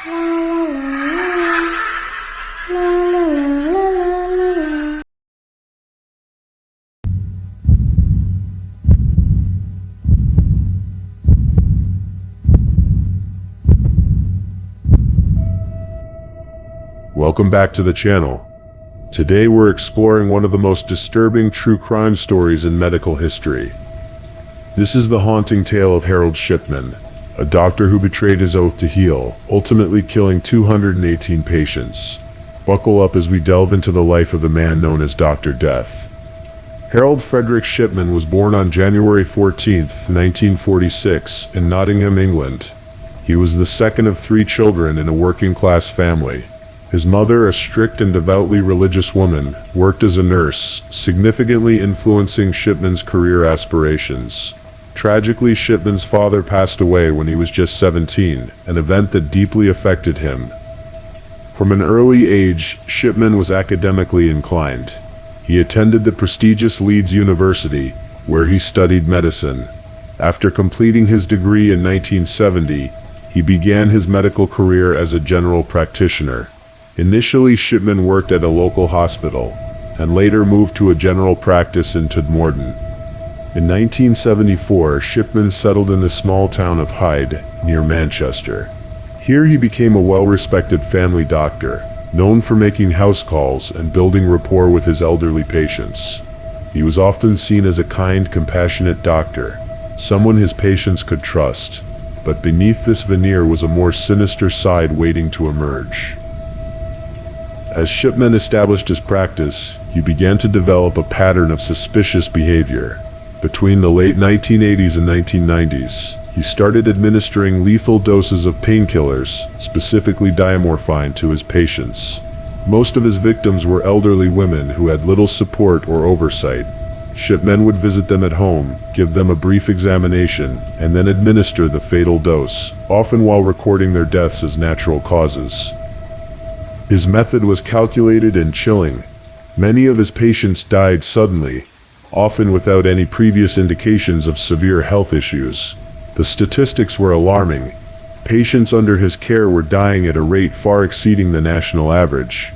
Welcome back to the channel. Today we're exploring one of the most disturbing true crime stories in medical history. This is the haunting tale of Harold Shipman, a doctor who betrayed his oath to heal, ultimately killing 218 patients. Buckle up as we delve into the life of the man known as Dr. Death. Harold Frederick Shipman was born on January 14, 1946, in Nottingham, England. He was the second of 3 children in a working-class family. His mother, a strict and devoutly religious woman, worked as a nurse, significantly influencing Shipman's career aspirations. Tragically, Shipman's father passed away when he was just 17, an event that deeply affected him. From an early age, Shipman was academically inclined. He attended the prestigious Leeds University, where he studied medicine. After completing his degree in 1970, he began his medical career as a general practitioner. Initially, Shipman worked at a local hospital, and later moved to a general practice in Todmorden. In 1974, Shipman settled in the small town of Hyde, near Manchester. Here he became a well-respected family doctor, known for making house calls and building rapport with his elderly patients. He was often seen as a kind, compassionate doctor, someone his patients could trust, but beneath this veneer was a more sinister side waiting to emerge. As Shipman established his practice, he began to develop a pattern of suspicious behavior. Between the late 1980s and 1990s, he started administering lethal doses of painkillers, specifically diamorphine, to his patients. Most of his victims were elderly women who had little support or oversight. Shipman would visit them at home, give them a brief examination, and then administer the fatal dose, often while recording their deaths as natural causes. His method was calculated and chilling. Many of his patients died suddenly, often without any previous indications of severe health issues. The statistics were alarming. Patients under his care were dying at a rate far exceeding the national average.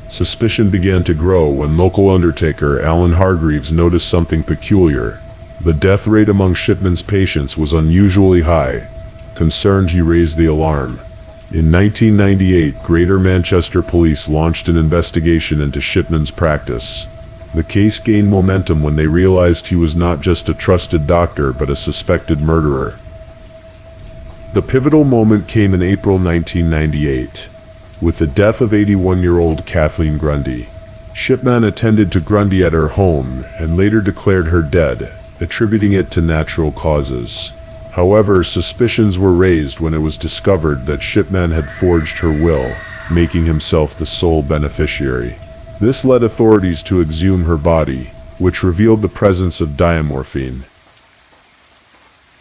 Suspicion began to grow when local undertaker Alan Hargreaves noticed something peculiar. The death rate among Shipman's patients was unusually high. Concerned, he raised the alarm. In 1998, Greater Manchester Police launched an investigation into Shipman's practice. The case gained momentum when they realized he was not just a trusted doctor but a suspected murderer. The pivotal moment came in April 1998, with the death of 81-year-old Kathleen Grundy. Shipman attended to Grundy at her home and later declared her dead, attributing it to natural causes. However, suspicions were raised when it was discovered that Shipman had forged her will, making himself the sole beneficiary. This led authorities to exhume her body, which revealed the presence of diamorphine.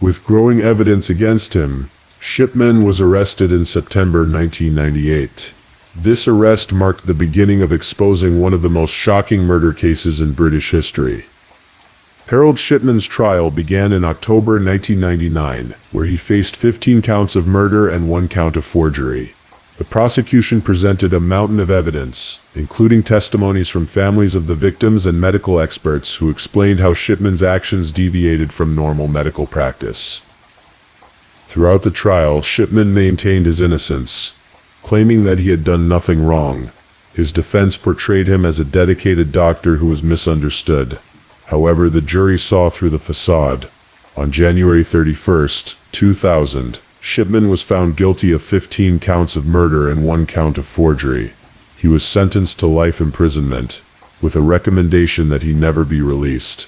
With growing evidence against him, Shipman was arrested in September 1998. This arrest marked the beginning of exposing one of the most shocking murder cases in British history. Harold Shipman's trial began in October 1999, where he faced 15 counts of murder and 1 count of forgery. The prosecution presented a mountain of evidence, including testimonies from families of the victims and medical experts who explained how Shipman's actions deviated from normal medical practice. Throughout the trial, Shipman maintained his innocence, claiming that he had done nothing wrong. His defense portrayed him as a dedicated doctor who was misunderstood. However, the jury saw through the facade. On January 31, 2000, Shipman was found guilty of 15 counts of murder and 1 count of forgery. He was sentenced to life imprisonment, with a recommendation that he never be released.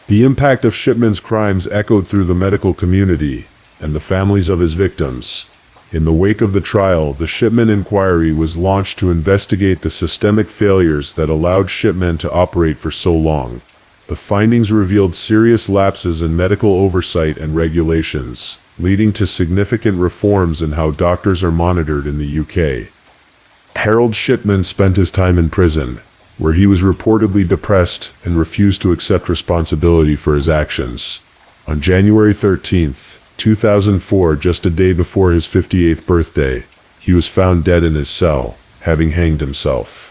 The impact of Shipman's crimes echoed through the medical community and the families of his victims. In the wake of the trial, the Shipman Inquiry was launched to investigate the systemic failures that allowed Shipman to operate for so long. The findings revealed serious lapses in medical oversight and regulations, leading to significant reforms in how doctors are monitored in the UK. Harold Shipman spent his time in prison, where he was reportedly depressed and refused to accept responsibility for his actions. On January 13, 2004, just a day before his 58th birthday, he was found dead in his cell, having hanged himself.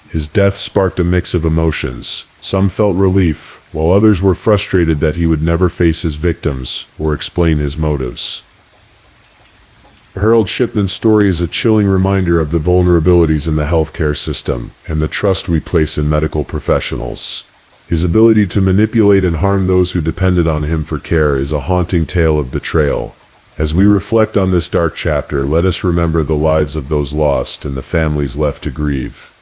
His death sparked a mix of emotions. Some felt relief, while others were frustrated that he would never face his victims or explain his motives. Harold Shipman's story is a chilling reminder of the vulnerabilities in the healthcare system and the trust we place in medical professionals. His ability to manipulate and harm those who depended on him for care is a haunting tale of betrayal. As we reflect on this dark chapter, let us remember the lives of those lost and the families left to grieve.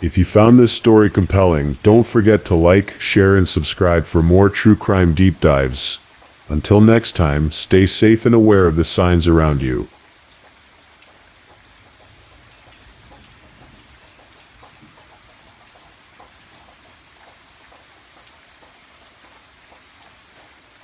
If you found this story compelling, don't forget to like, share, and subscribe for more true crime deep dives. Until next time, stay safe and aware of the signs around you.